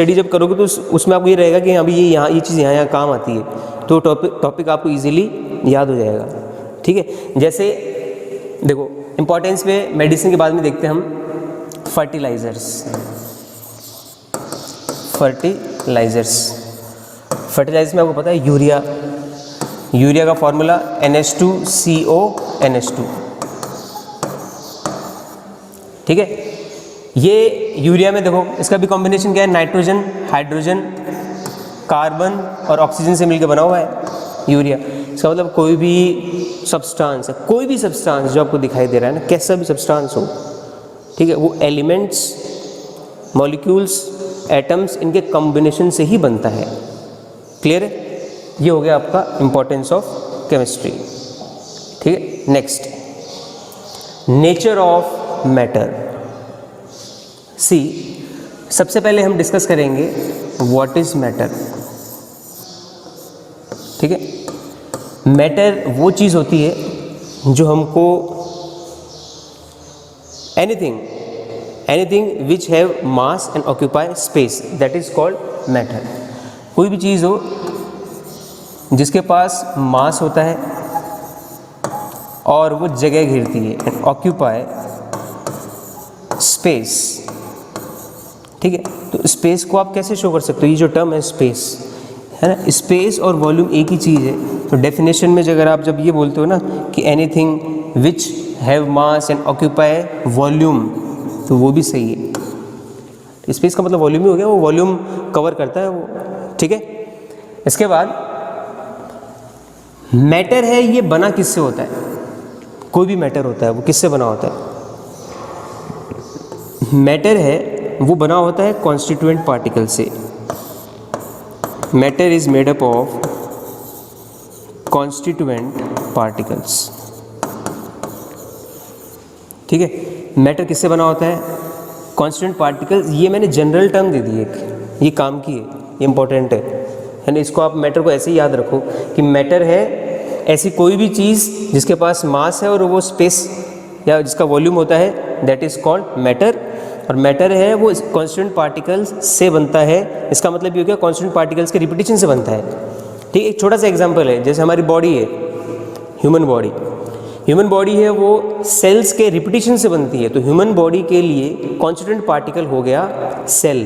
Study जब करोगे तो उसमें आपको ये रहेगा कि अभी ये चीज़ यहाँ काम आती है, तो टॉपिक आपको ईजिली याद हो जाएगा। ठीक है, जैसे देखो इम्पोर्टेंस पे मेडिसिन के बाद में देखते हैं हम फर्टिलाइज़र्स में आपको पता है यूरिया का फॉर्मूला NH2CO NH2। ठीक है, ये यूरिया में देखो इसका भी कॉम्बिनेशन क्या है, नाइट्रोजन, हाइड्रोजन, कार्बन और ऑक्सीजन से मिलकर बना हुआ है यूरिया। इसका मतलब कोई भी सब्सटेंस जो आपको दिखाई दे रहा है ना, कैसा भी सब्सटेंस हो, ठीक है, वो एलिमेंट्स, मॉलिक्यूल्स, एटम्स, इनके कॉम्बिनेशन से ही बनता है। क्लियर है? ये हो गया आपका इंपॉर्टेंस ऑफ केमिस्ट्री। ठीक है, नेक्स्ट नेचर ऑफ मैटर। सबसे पहले हम डिस्कस करेंगे व्हाट इज मैटर। ठीक है, मैटर वो चीज़ होती है जो हमको anything which have mass and occupy space, that is called matter. कोई भी चीज़ हो जिसके पास मास होता है और वो जगह घेरती है, एंड ऑक्यूपाई स्पेस। ठीक है, तो स्पेस को आप कैसे शो कर सकते हो? ये जो टर्म है स्पेस, है ना, स्पेस और वॉल्यूम एक ही चीज़ है। तो डेफिनेशन में जब ये बोलते हो ना कि anything which have mass and occupy volume, तो वो भी सही है। स्पेस का मतलब वॉल्यूम ही हो गया, वो वॉल्यूम कवर करता है वो। ठीक है, इसके बाद मैटर है, ये बना किससे होता है? कोई भी मैटर होता है वो किससे बना होता है? मैटर है वो बना होता है कॉन्स्टिट्यूएंट पार्टिकल से। Matter is made up of constituent particles. ठीक है, मैटर किससे बना होता है? Constituent particles. ये मैंने जनरल टर्म दे दी एक, ये काम की है, ये इंपॉर्टेंट है ना। इसको आप मैटर को ऐसे ही याद रखो कि मैटर है ऐसी कोई भी चीज़ जिसके पास मास है और वो स्पेस या जिसका वॉल्यूम होता है, दैट इज कॉल्ड मैटर। और मैटर है वो कॉन्स्टिट्यूएंट पार्टिकल्स से बनता है। इसका मतलब ये हो गया कॉन्स्टिट्यूएंट पार्टिकल्स के रिपीटिशन से बनता है। ठीक है, एक छोटा सा एग्जांपल है, जैसे हमारी बॉडी है, ह्यूमन बॉडी है, वो सेल्स के रिपीटिशन से बनती है। तो ह्यूमन बॉडी के लिए कॉन्स्टिट्यूएंट पार्टिकल हो गया सेल।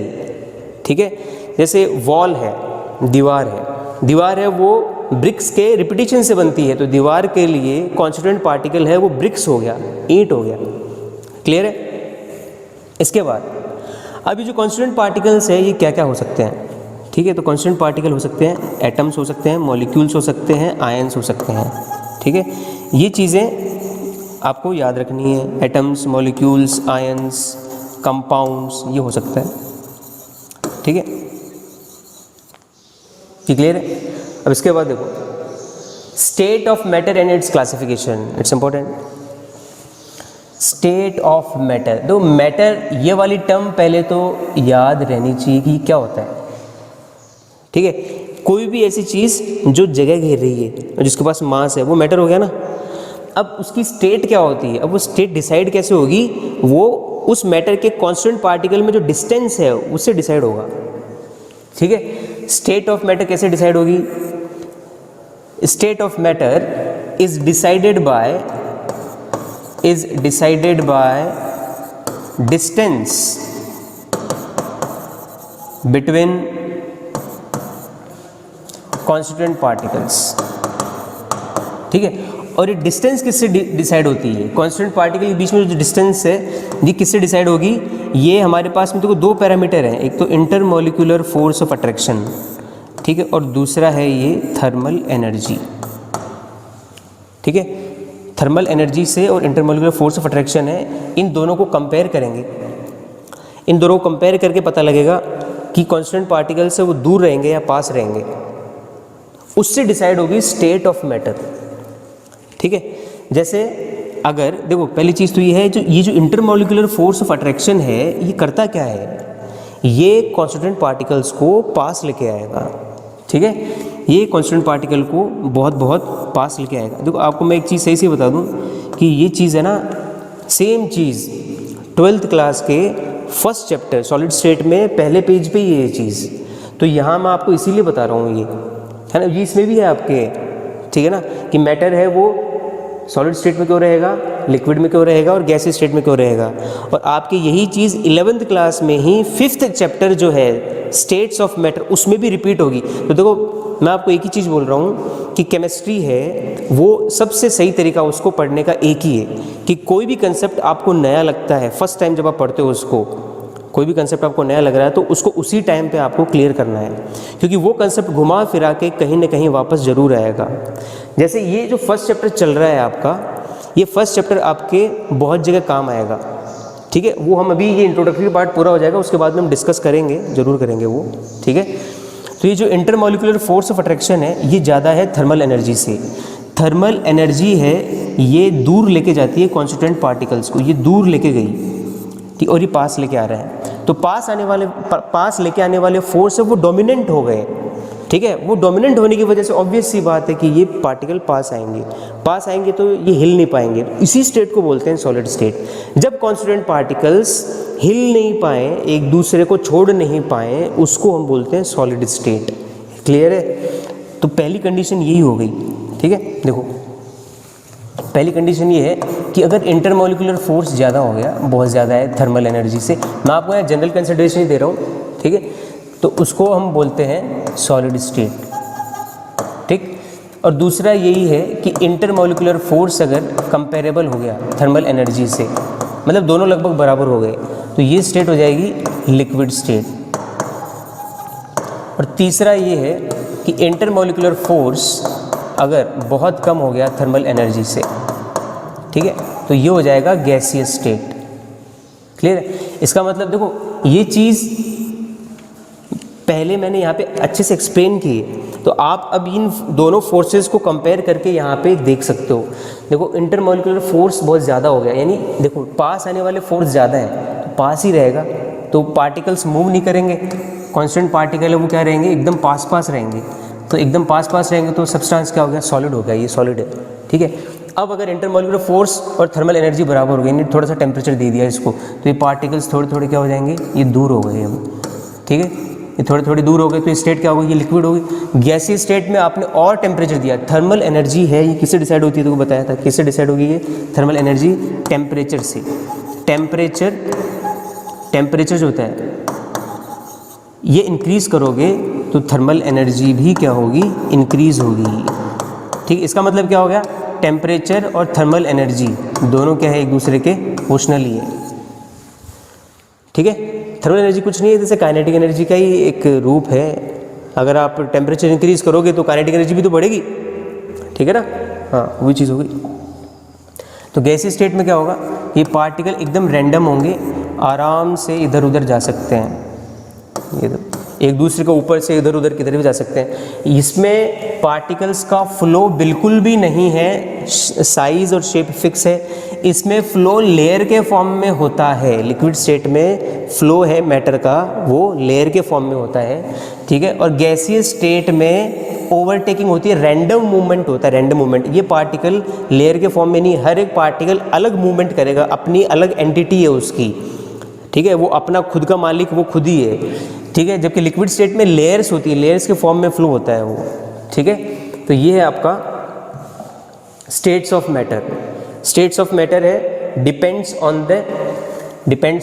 ठीक है, जैसे वॉल है, दीवार है वो ब्रिक्स के रिपीटिशन से बनती है। तो दीवार के लिए कॉन्स्टिट्यूएंट पार्टिकल है वो ब्रिक्स हो गया, ईंट हो गया। क्लियर है? इसके बाद अभी जो कॉन्स्टिट्यूएंट पार्टिकल्स है ये क्या क्या हो सकते हैं? ठीक है, तो कॉन्स्टिट्यूएंट पार्टिकल हो सकते हैं, एटम्स हो सकते हैं, मॉलिक्यूल्स हो सकते हैं, आयंस हो सकते हैं। ठीक है, ये चीज़ें आपको याद रखनी है। एटम्स, मॉलिक्यूल्स, आयंस, कंपाउंड्स, ये हो सकता है। ठीक है, क्लियर है? अब इसके बाद देखो state of matter and it's classification, it's important. State of matter, तो मैटर ये वाली टर्म पहले तो याद रहनी चाहिए कि क्या होता है। ठीक है, कोई भी ऐसी चीज़ जो जगह घेर रही है और जिसके पास मास है, वो मैटर हो गया ना। अब उसकी स्टेट क्या होती है? अब वो स्टेट डिसाइड कैसे होगी? वो उस मैटर के कॉन्स्टेंट पार्टिकल में जो डिस्टेंस है उससे डिसाइड होगा। ठीक है, स्टेट ऑफ मैटर कैसे डिसाइड होगी? State of matter is decided by distance between constituent particles. ठीक है, और ये डिस्टेंस किससे डिसाइड होती है? कॉन्स्टिट्यूएंट पार्टिकल के बीच में जो डिस्टेंस है ये किससे डिसाइड होगी? ये हमारे पास में देखो दो पैरामीटर हैं, एक तो इंटरमॉलिक्यूलर फोर्स ऑफ अट्रैक्शन, ठीक है, और दूसरा है ये थर्मल एनर्जी। ठीक है, थर्मल एनर्जी से और इंटरमॉलिक्यूलर फोर्स ऑफ अट्रैक्शन है, इन दोनों को कंपेयर करेंगे। इन दोनों को कंपेयर करके पता लगेगा कि कॉन्स्टेंट पार्टिकल से वो दूर रहेंगे या पास रहेंगे, उससे डिसाइड होगी स्टेट ऑफ मैटर। ठीक है, जैसे अगर देखो पहली चीज़ तो ये है, ये जो इंटरमॉलिक्यूलर फोर्स ऑफ अट्रैक्शन है ये करता क्या है? ये कॉन्स्टिट्यूएंट पार्टिकल्स को पास लेके आएगा। ठीक है, ये कॉन्स्टिट्यूएंट पार्टिकल को बहुत पास लेके आएगा। देखो आपको मैं एक चीज़ सही से बता दूं कि ये चीज़ है ना, सेम चीज़ 12th क्लास के फर्स्ट चैप्टर सॉलिड स्टेट में पहले पेज पे ही है ये चीज़, तो यहाँ मैं आपको इसीलिए बता रहा हूँ ये, है ना, ये इसमें भी है आपके, ठीक है ना, कि मैटर है वो सॉलिड स्टेट में क्यों रहेगा, लिक्विड में क्यों रहेगा और गैसीय स्टेट में क्यों रहेगा। और आपकी यही चीज़ 11th क्लास में ही 5th चैप्टर जो है स्टेट्स ऑफ मैटर उसमें भी रिपीट होगी। तो देखो मैं आपको एक ही चीज़ बोल रहा हूँ कि केमिस्ट्री है वो सबसे सही तरीका उसको पढ़ने का एक ही है कि कोई भी कंसेप्ट आपको नया लगता है फर्स्ट टाइम जब आप पढ़ते हो उसको, कोई भी कंसेप्ट आपको नया लग रहा है तो उसको उसी टाइम पे आपको क्लियर करना है, क्योंकि वो कंसेप्ट घुमा फिरा के कहीं ना कहीं वापस ज़रूर आएगा। जैसे ये जो फर्स्ट चैप्टर चल रहा है आपका, ये फर्स्ट चैप्टर आपके बहुत जगह काम आएगा, ठीक है, वो हम अभी ये इंट्रोडक्टरी पार्ट पूरा हो जाएगा उसके बाद में हम डिस्कस करेंगे, ज़रूर करेंगे वो, ठीक है। तो ये जो इंटरमॉलिक्यूलर फोर्स ऑफ अट्रैक्शन है ये ज़्यादा है थर्मल एनर्जी से। थर्मल एनर्जी है ये दूर लेके जाती है कॉन्स्टिट्यूएंट पार्टिकल्स को, ये दूर लेके गई, ठीक, और ये पास लेके आ रहे हैं, तो पास लेके आने वाले फोर्स है वो डोमिनेंट हो गए, ठीक है। वो डोमिनेंट होने की वजह से ऑब्वियस सी बात है कि ये पार्टिकल पास आएंगे तो ये हिल नहीं पाएंगे, इसी स्टेट को बोलते हैं सॉलिड स्टेट। जब कॉन्स्टिट्यूएंट पार्टिकल्स हिल नहीं पाए, एक दूसरे को छोड़ नहीं पाए, उसको हम बोलते हैं सॉलिड स्टेट। क्लियर है? तो पहली कंडीशन यही हो गई, ठीक है। देखो पहली कंडीशन ये है कि अगर इंटरमॉलिक्यूलर फोर्स ज़्यादा हो गया, बहुत ज़्यादा है थर्मल एनर्जी से, मैं आपको यहाँ जनरल कंसिडरेशन ही दे रहा हूँ, ठीक है, तो उसको हम बोलते हैं सॉलिड स्टेट, ठीक। और दूसरा यही है कि इंटरमॉलिक्यूलर फोर्स अगर कंपेरेबल हो गया थर्मल एनर्जी से, मतलब दोनों लगभग बराबर हो गए, तो ये स्टेट हो जाएगी लिक्विड स्टेट। और तीसरा ये है कि इंटरमॉलिक्यूलर फोर्स अगर बहुत कम हो गया थर्मल एनर्जी से, ठीक है, तो ये हो जाएगा गैसीय स्टेट। क्लियर है? इसका मतलब देखो ये चीज़ पहले मैंने यहाँ पे अच्छे से एक्सप्लेन की है, तो आप अब इन दोनों फोर्सेस को कंपेयर करके यहाँ पे देख सकते हो। देखो इंटरमॉलिक्यूलर फोर्स बहुत ज़्यादा हो गया, यानी देखो पास आने वाले फोर्स ज़्यादा है तो पास ही रहेगा, तो पार्टिकल्स मूव नहीं करेंगे, कांस्टेंट पार्टिकल है वो क्या रहेंगे, एकदम पास रहेंगे, तो एकदम पास रहेंगे तो सब्सटेंस क्या हो गया, सॉलिड हो गया, ये सॉलिड है, ठीक है। अब अगर इंटरमॉलिक्यूलर फोर्स और थर्मल एनर्जी बराबर हो गई, यानी थोड़ा सा टेम्परेचर दे दिया इसको, तो ये पार्टिकल्स थोड़े क्या हो जाएंगे, ये दूर हो गए अब, ठीक है, ये थोड़े दूर हो गए, तो ये स्टेट क्या होगी, ये लिक्विड होगी। गैसीय स्टेट में आपने और टेम्परेचर दिया, थर्मल एनर्जी है ये किससे डिसाइड होती है, तो बताया था किससे डिसाइड होगी ये थर्मल एनर्जी, टेम्परेचर से। टेम्परेचर जो होता है ये इंक्रीज़ करोगे तो थर्मल एनर्जी भी क्या होगी, इंक्रीज़ होगी, ठीक। इसका मतलब क्या हो गया, टेम्परेचर और थर्मल एनर्जी दोनों क्या है, एक दूसरे के प्रोपोर्शनल ही है, ठीक है। थर्मल एनर्जी कुछ नहीं है, जैसे काइनेटिक एनर्जी का ही एक रूप है। अगर आप टेम्परेचर इंक्रीज करोगे तो काइनेटिक एनर्जी भी तो बढ़ेगी, ठीक है ना, हाँ वही चीज़ होगी। तो गैसीय स्टेट में क्या होगा, ये पार्टिकल एकदम रैंडम होंगे, आराम से इधर उधर जा सकते हैं, ये एक दूसरे के ऊपर से इधर उधर किधर भी जा सकते हैं। इसमें पार्टिकल्स का फ्लो बिल्कुल भी नहीं है, साइज़ और शेप फिक्स है। इसमें फ्लो लेयर के फॉर्म में होता है, लिक्विड स्टेट में फ्लो है मैटर का वो लेयर के फॉर्म में होता है, ठीक है। और गैसीय स्टेट में ओवरटेकिंग होती है, रैंडम मूवमेंट होता है, रैंडम मूवमेंट। ये पार्टिकल लेयर के फॉर्म में नहीं, हर एक पार्टिकल अलग मूवमेंट करेगा, अपनी अलग एंटिटी है उसकी, ठीक है, वो अपना खुद का मालिक वो खुद ही है, ठीक है। जबकि लिक्विड स्टेट में लेयर्स होती है, लेयर्स के फॉर्म में फ्लो होता है वो, ठीक है। तो ये है आपका status of matter. Status of matter है depends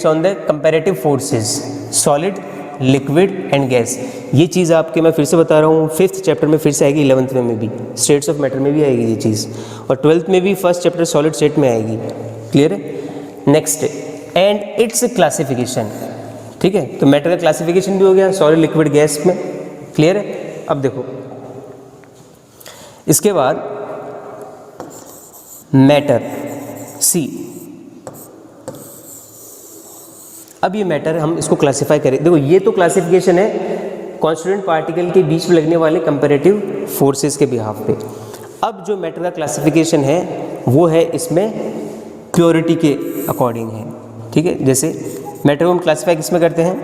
on the comparative forces, solid, liquid and gas. ये चीज़ आपके मैं फिर से बता रहा हूँ 5th चैप्टर में फिर से आएगी, 11th में भी स्टेट्स ऑफ मैटर में भी आएगी ये चीज़, और 12th में भी फर्स्ट चैप्टर सॉलिड स्टेट में आएगी। क्लियर है? नेक्स्ट एंड इट्स क्लासिफिकेशन, ठीक है। तो मैटर का क्लासिफिकेशन भी हो गया सॉलिड, लिक्विड, गैस में। क्लियर है? अब देखो इसके बाद मैटर सी, अब ये मैटर हम इसको क्लासिफाई करें। देखो ये तो क्लासिफिकेशन है कॉन्स्टिट्यूएंट पार्टिकल के बीच में लगने वाले कंपैरेटिव फोर्सेस के बिहाफ पे। अब जो मैटर का क्लासिफिकेशन है वो है इसमें प्योरिटी के अकॉर्डिंग है, ठीक है। जैसे मैटर को हम क्लासिफाई किस में करते हैं,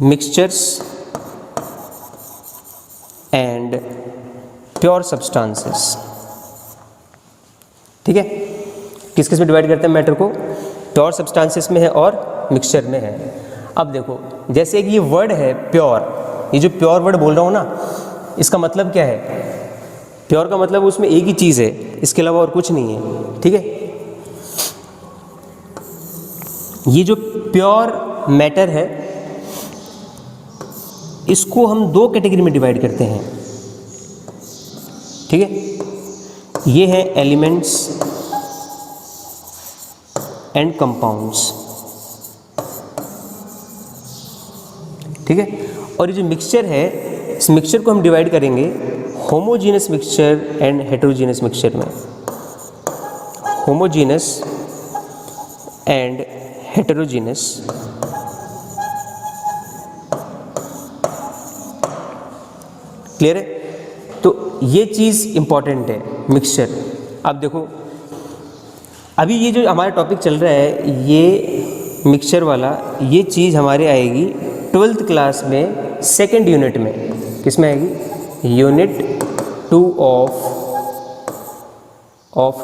मिक्सचर्स एंड प्योर सब्सटेंसेस, ठीक है। किस किस में डिवाइड करते हैं मैटर को, प्योर सब्सटेंसेस में है और मिक्सचर में है। अब देखो जैसे कि ये वर्ड है प्योर, ये जो प्योर वर्ड बोल रहा हूँ ना, इसका मतलब क्या है? प्योर का मतलब उसमें एक ही चीज़ है, इसके अलावा और कुछ नहीं है। ठीक है, ये जो प्योर मैटर है इसको हम दो कैटेगरी में डिवाइड करते हैं। ठीक है, ये है एलिमेंट्स एंड कंपाउंड्स। ठीक है, और ये जो मिक्सचर है, इस मिक्सचर को हम डिवाइड करेंगे homogeneous mixture and heterogeneous mixture में। Homogeneous and heterogeneous. क्लियर है? तो ये चीज़ इंपॉर्टेंट है मिक्सचर। अब देखो अभी ये जो हमारा टॉपिक चल रहा है ये मिक्सचर वाला, ये चीज़ हमारे आएगी 12th क्लास में सेकेंड यूनिट में। किस में आएगी? Unit 2 of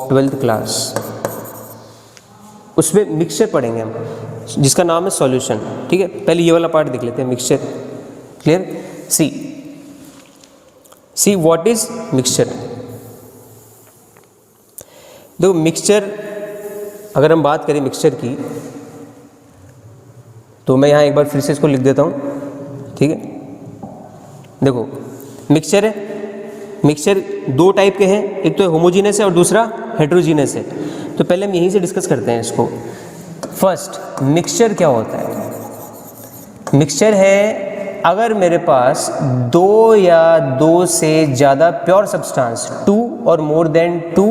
12th class. उसमें मिक्सचर पढ़ेंगे हम, जिसका नाम है सॉल्यूशन। ठीक है, पहले ये वाला पार्ट देख लेते हैं, mixture. Clear? See what is mixture. देखो मिक्सचर, अगर हम बात करें मिक्सचर की, तो मैं यहाँ एक बार फिर से इसको लिख देता हूँ। ठीक है, देखो मिक्सचर है, मिक्सचर दो टाइप के हैं, एक तो होमोजीनस है और दूसरा हेटेरोजीनस है। तो पहले हम यहीं से डिस्कस करते हैं इसको। फर्स्ट, मिक्सचर क्या होता है? मिक्सचर है अगर मेरे पास दो या दो से ज़्यादा प्योर सब्सटेंस, 2 और मोर देन 2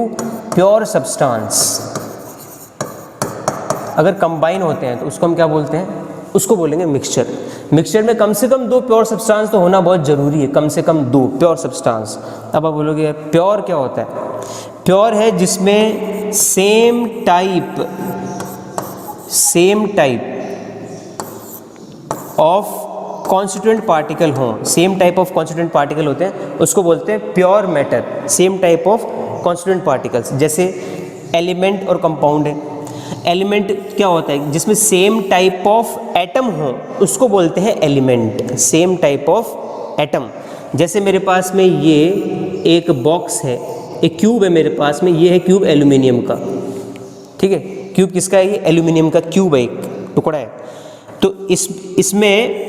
प्योर सब्सटेंस अगर कंबाइन होते हैं तो उसको हम क्या बोलते हैं? उसको बोलेंगे मिक्सचर। मिक्सचर में कम से कम 2 प्योर सब्सटेंस तो होना बहुत ज़रूरी है, कम से कम 2 प्योर सब्सटेंस। अब आप बोलोगे प्योर क्या होता है? प्योर है जिसमें same type of constituent particle हों, same type of constituent particle होते हैं, उसको बोलते हैं pure matter. Same type of constituent particles, जैसे एलिमेंट और कंपाउंड है। एलिमेंट क्या होता है? जिसमें सेम टाइप ऑफ एटम हो, उसको बोलते हैं element. Same type of atom, जैसे मेरे पास में ये एक बॉक्स है, एक क्यूब है मेरे पास में, ये है क्यूब एल्यूमिनियम का। ठीक है, क्यूब किसका है? ये एल्यूमिनियम का क्यूब है, एक टुकड़ा है। तो इसमें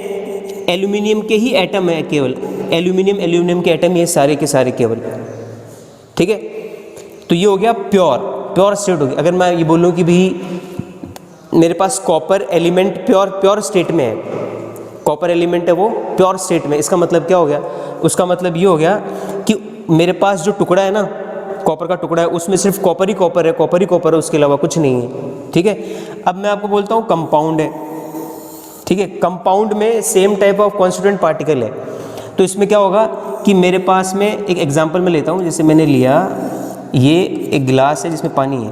एल्यूमिनियम के ही एटम है केवल, एल्यूमिनियम के एटम ये सारे के सारे केवल। ठीक है, तो ये हो गया प्योर स्टेट होगी। अगर मैं ये बोलूँ कि भाई मेरे पास कॉपर एलिमेंट प्योर स्टेट में है, कॉपर एलिमेंट है वो प्योर स्टेट में, इसका मतलब क्या हो गया? उसका मतलब ये हो गया कि मेरे पास जो टुकड़ा है ना, कॉपर का टुकड़ा है, उसमें सिर्फ कॉपर ही कॉपर है, उसके अलावा कुछ नहीं है। ठीक है, अब मैं आपको बोलता हूँ कंपाउंड है। ठीक है, कंपाउंड में same type of constituent particle है, तो इसमें क्या होगा कि मेरे पास में एक एग्जांपल मैं लेता हूँ। जैसे मैंने लिया, ये एक गिलास है जिसमें पानी है।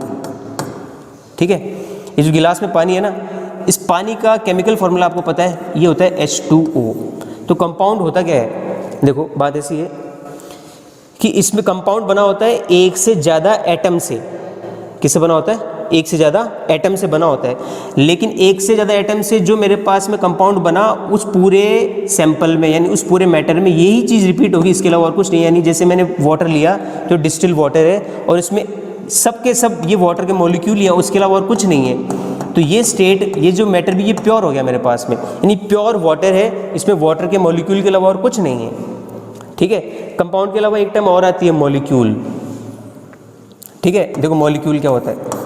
ठीक है, ये जो गिलास में पानी है ना, इस पानी का केमिकल फार्मूला आपको पता है, ये होता है H2O। तो कंपाउंड होता क्या है? देखो बात ऐसी है कि इसमें कंपाउंड बना होता है एक से ज़्यादा एटम से। किससे बना होता है? एक से ज़्यादा एटम से बना होता है। लेकिन एक से ज़्यादा एटम से जो मेरे पास में कंपाउंड बना, उस पूरे सैंपल में यानी उस पूरे मैटर में यही चीज़ रिपीट होगी, इसके अलावा और कुछ नहीं। यानी जैसे मैंने वाटर लिया, जो डिस्टिल वाटर है, और इसमें सब के सब ये वाटर के मॉलिक्यूल लिया, उसके अलावा और कुछ नहीं है। तो ये स्टेट, ये जो मैटर भी, ये प्योर हो गया मेरे पास में, यानी प्योर वाटर है, इसमें वाटर के मॉलिक्यूल के अलावा और कुछ नहीं है। ठीक है, कंपाउंड के अलावा एक टर्म और आती है, मॉलिक्यूल। ठीक है, देखो मॉलिक्यूल क्या होता है?